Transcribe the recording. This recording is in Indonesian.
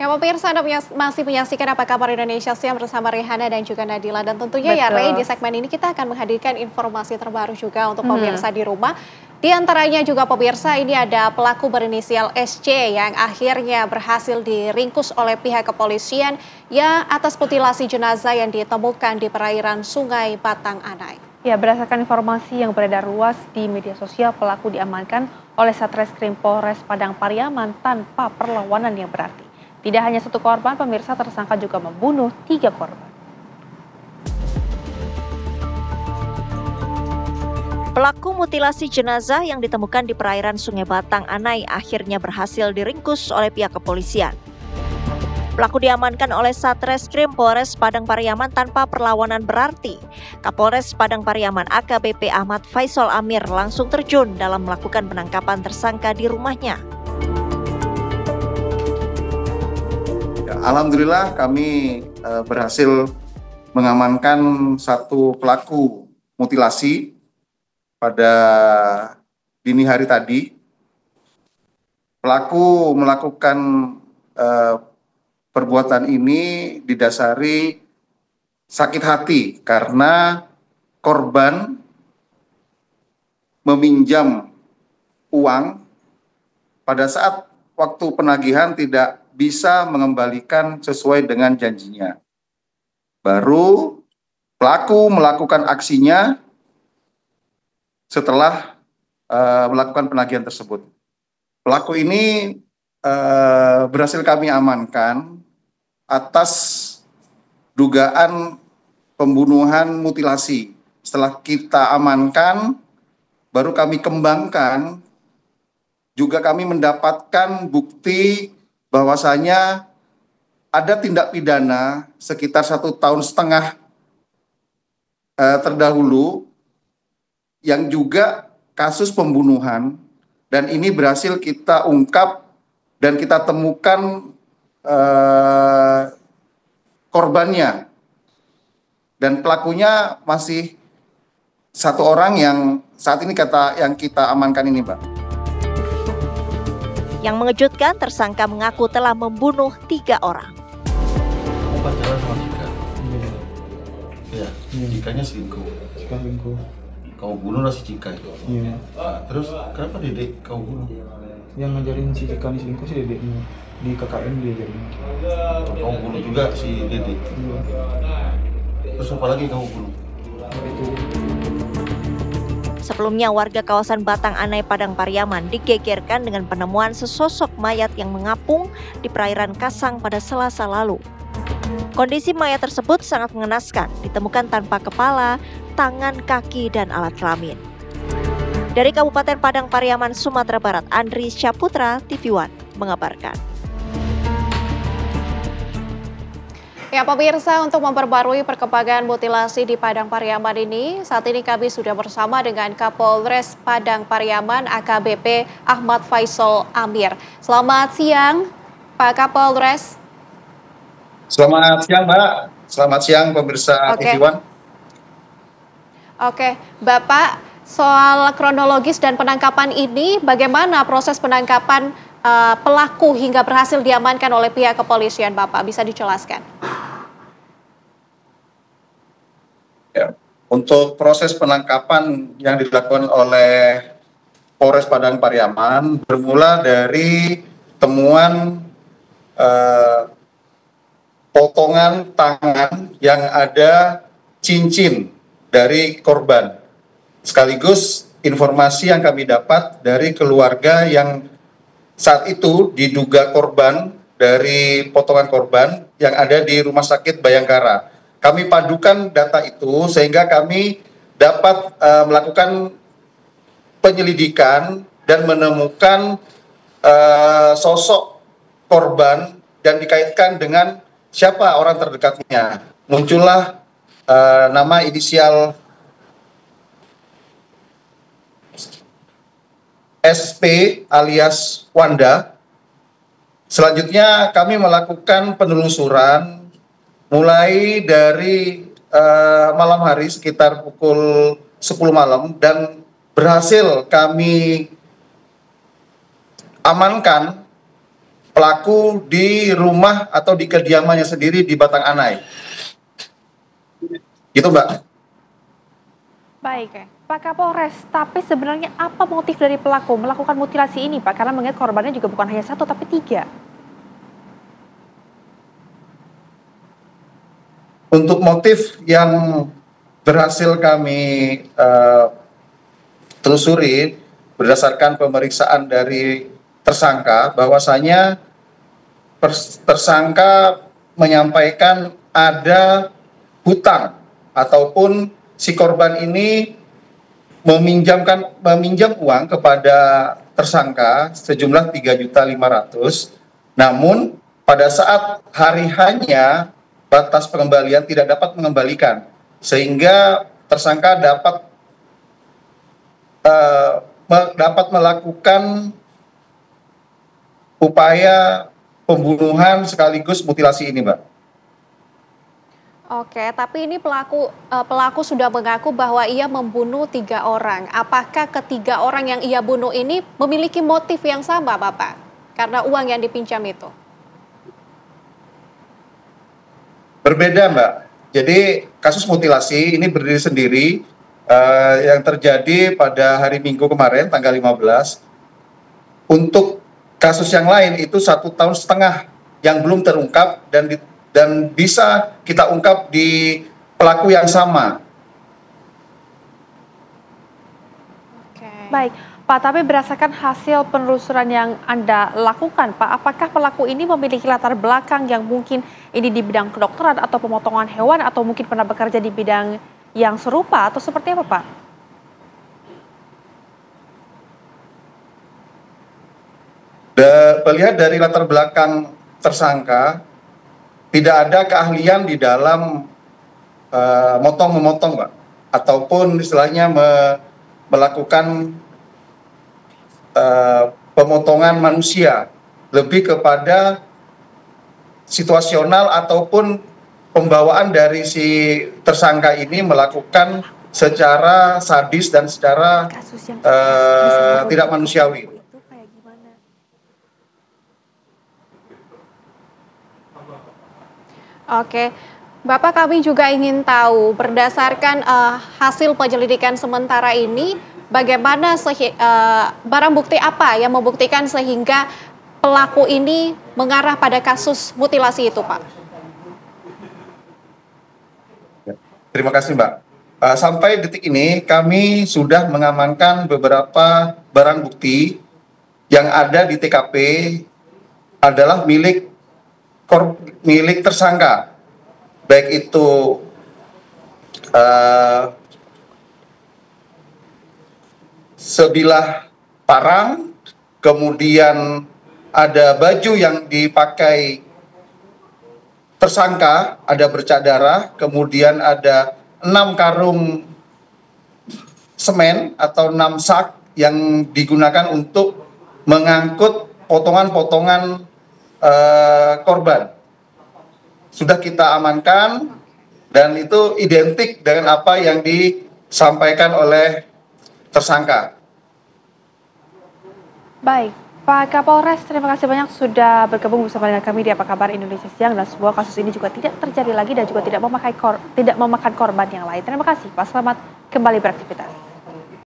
Ya pemirsa, Anda masih menyaksikan Apa Kabar Indonesia Siang bersama Rehana dan juga Nadila. Dan tentunya ya Rey, di segmen ini kita akan menghadirkan informasi terbaru juga untuk pemirsa di rumah. Di antaranya juga pemirsa, ini ada pelaku berinisial SC yang akhirnya berhasil diringkus oleh pihak kepolisian ya atas mutilasi jenazah yang ditemukan di perairan Sungai Batang Anai. Ya, berdasarkan informasi yang beredar luas di media sosial, pelaku diamankan oleh Satreskrim Polres Padang Pariaman tanpa perlawanan yang berarti. Tidak hanya satu korban, pemirsa, tersangka juga membunuh 3 korban. Pelaku mutilasi jenazah yang ditemukan di perairan Sungai Batang Anai akhirnya berhasil diringkus oleh pihak kepolisian. Pelaku diamankan oleh Satreskrim Polres Padang Pariaman tanpa perlawanan berarti. Kapolres Padang Pariaman AKBP Ahmad Faisal Amir langsung terjun dalam melakukan penangkapan tersangka di rumahnya. Alhamdulillah kami berhasil mengamankan satu pelaku mutilasi pada dini hari tadi. Pelaku melakukan perbuatan ini didasari sakit hati karena korban meminjam uang pada saat waktu penagihan tidak bisa mengembalikan sesuai dengan janjinya. Baru pelaku melakukan aksinya setelah melakukan penagihan tersebut. Pelaku ini berhasil kami amankan atas dugaan pembunuhan mutilasi. Setelah kita amankan, baru kami kembangkan, juga kami mendapatkan bukti bahwasanya ada tindak pidana sekitar 1,5 tahun terdahulu yang juga kasus pembunuhan, dan ini berhasil kita ungkap dan kita temukan korbannya, dan pelakunya masih 1 orang yang saat ini yang kita amankan ini, Mbak. Yang mengejutkan, tersangka mengaku telah membunuh 3 orang. Kamu pacaran sama Cika? Iya. Cikanya selingkuh. Cika selingkuh. Kamu bunuh lah si Cika itu? Iya. Nah, terus kenapa Dedek kamu bunuh? Yang ngajarin si Cika ini selingkuh si Dedeknya. Di KKN dia ajarin. Kamu bunuh juga si Dedek? Iya. Terus apa lagi kamu bunuh? Itu. Sebelumnya, warga kawasan Batang Anai Padang Pariaman digegerkan dengan penemuan sesosok mayat yang mengapung di perairan Kasang pada Selasa lalu. Kondisi mayat tersebut sangat mengenaskan, ditemukan tanpa kepala, tangan, kaki, dan alat kelamin. Dari Kabupaten Padang Pariaman, Sumatera Barat, Andri Syaputra, TV One mengabarkan. Ya pemirsa, untuk memperbarui perkembangan mutilasi di Padang Pariaman ini, saat ini kami sudah bersama dengan Kapolres Padang Pariaman AKBP Ahmad Faisal Amir. Selamat siang Pak Kapolres. Selamat siang, Mbak. Selamat siang pemirsa TV One. Oke, Bapak, soal kronologis dan penangkapan ini, bagaimana proses penangkapan pelaku hingga berhasil diamankan oleh pihak kepolisian, Bapak? Bisa dijelaskan? Ya, untuk proses penangkapan yang dilakukan oleh Polres Padang Pariaman bermula dari temuan potongan tangan yang ada cincin dari korban. Sekaligus informasi yang kami dapat dari keluarga yang saat itu diduga korban dari potongan korban yang ada di Rumah Sakit Bayangkara. Kami padukan data itu sehingga kami dapat melakukan penyelidikan dan menemukan sosok korban dan dikaitkan dengan siapa orang terdekatnya. Muncullah nama inisial SP alias Wanda. Selanjutnya kami melakukan penelusuran mulai dari malam hari sekitar pukul 10 malam dan berhasil kami amankan pelaku di rumah atau di kediamannya sendiri di Batang Anai. Gitu, Mbak. Baik, Pak Kapolres, tapi sebenarnya apa motif dari pelaku melakukan mutilasi ini, Pak? Karena mengingat korbannya juga bukan hanya satu, tapi 3. Untuk motif yang berhasil kami telusuri berdasarkan pemeriksaan dari tersangka, bahwasanya tersangka menyampaikan ada hutang ataupun si korban ini meminjam uang kepada tersangka sejumlah 3.500.000. Namun pada saat hari hanya batas pengembalian tidak dapat mengembalikan, sehingga tersangka dapat melakukan upaya pembunuhan sekaligus mutilasi ini, Mbak. Oke, tapi ini pelaku sudah mengaku bahwa ia membunuh 3 orang. Apakah ketiga orang yang ia bunuh ini memiliki motif yang sama, Bapak? Karena uang yang dipinjam itu. Berbeda, Mbak. Jadi kasus mutilasi ini berdiri sendiri yang terjadi pada hari Minggu kemarin, tanggal 15. Untuk kasus yang lain itu 1,5 tahun yang belum terungkap dan bisa kita ungkap di pelaku yang sama. Baik, Pak, tapi berdasarkan hasil penelusuran yang Anda lakukan, Pak, apakah pelaku ini memiliki latar belakang yang mungkin ini di bidang kedokteran atau pemotongan hewan atau mungkin pernah bekerja di bidang yang serupa atau seperti apa, Pak? Melihat dari latar belakang tersangka, tidak ada keahlian di dalam memotong, Pak, ataupun istilahnya melakukan pemotongan manusia, lebih kepada situasional ataupun pembawaan dari si tersangka ini melakukan secara sadis dan secara tidak manusiawi. Oke, Bapak, kami juga ingin tahu berdasarkan hasil penyelidikan sementara ini, bagaimana barang bukti apa yang membuktikan sehingga pelaku ini mengarah pada kasus mutilasi itu, Pak? Terima kasih, Mbak. Sampai detik ini kami sudah mengamankan beberapa barang bukti yang ada di TKP adalah milik tersangka, baik itu sebilah parang, kemudian ada baju yang dipakai tersangka, ada bercak darah, kemudian ada 6 karung semen atau 6 sak yang digunakan untuk mengangkut potongan-potongan korban. Sudah kita amankan dan itu identik dengan apa yang disampaikan oleh tersangka. Baik, Pak Kapolres, terima kasih banyak sudah bergabung bersama dengan kami di Apa Kabar Indonesia Siang, dan sebuah kasus ini juga tidak terjadi lagi dan juga tidak memakan korban yang lain. Terima kasih, Pak. Selamat kembali beraktivitas.